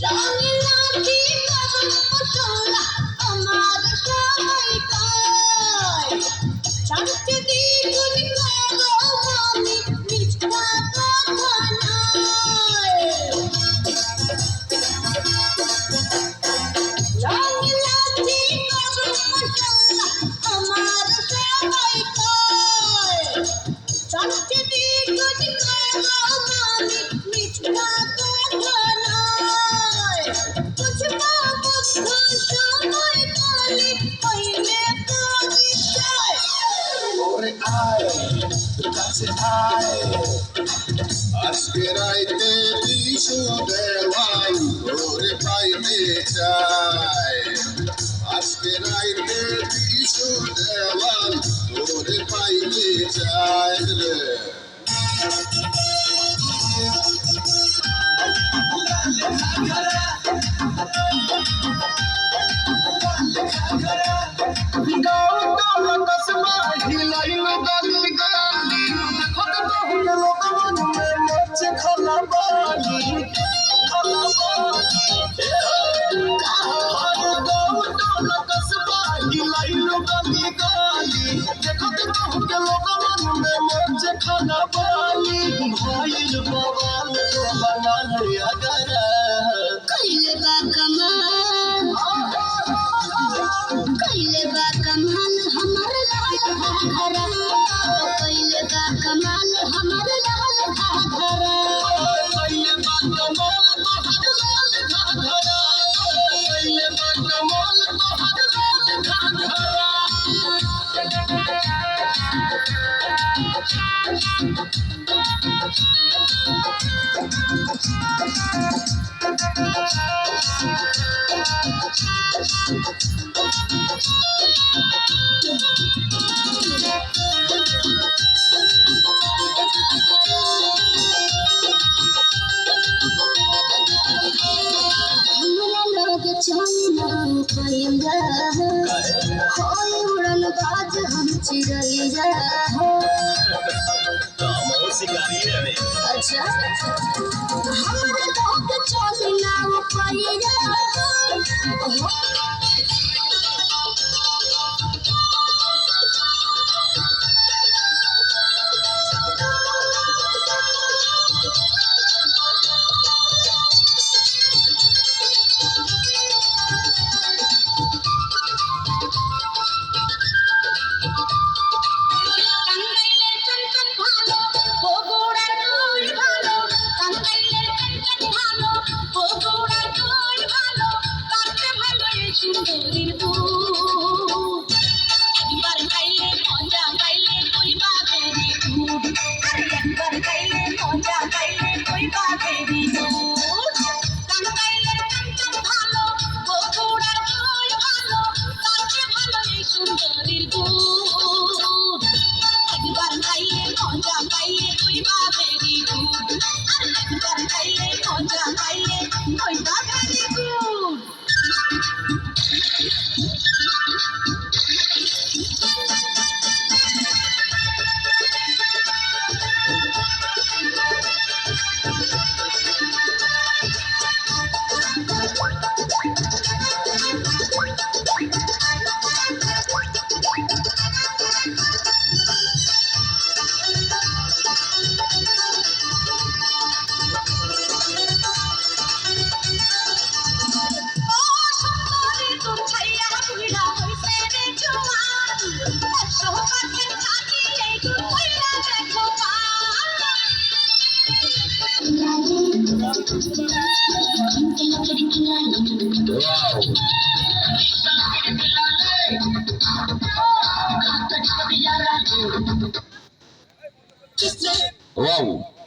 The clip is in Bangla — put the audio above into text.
রঙিলাটি কদম পশলা আমার সবাই কয় চাঁদকে দ্বিগুণ করো আমি মিথ্যা কথা নয় রঙিলাটি কদম পশলা আমার সবাই কয় চাঁদকে দ্বিগুণ করো আমি মিথ্যা কথা নয় বুঝবা বন্ধু সময় কালে হইলে পরিচয় ওরে আয় কাছে আয় আজকে রাইতে বিশু দেওয়াল ওরে পাইতে চাই আজকে রাইতে বিশু দেওয়াল ওরে পাইতে চাই রে खाना पानी भाईल बवाल बनाल अगर कइले बा कमाल हमर लाल घाघरा कइले बा कमाल हमर लाल घाघरा कइले बा कमाल तोहर लाल घाघरा कइले बा कमाल तोहर लाल घाघरा हमरा लोग चलना पैंदा होय उड़न बाज हम चिड़ैया अच्छा हमरा लोग चलना पैंदा Wow.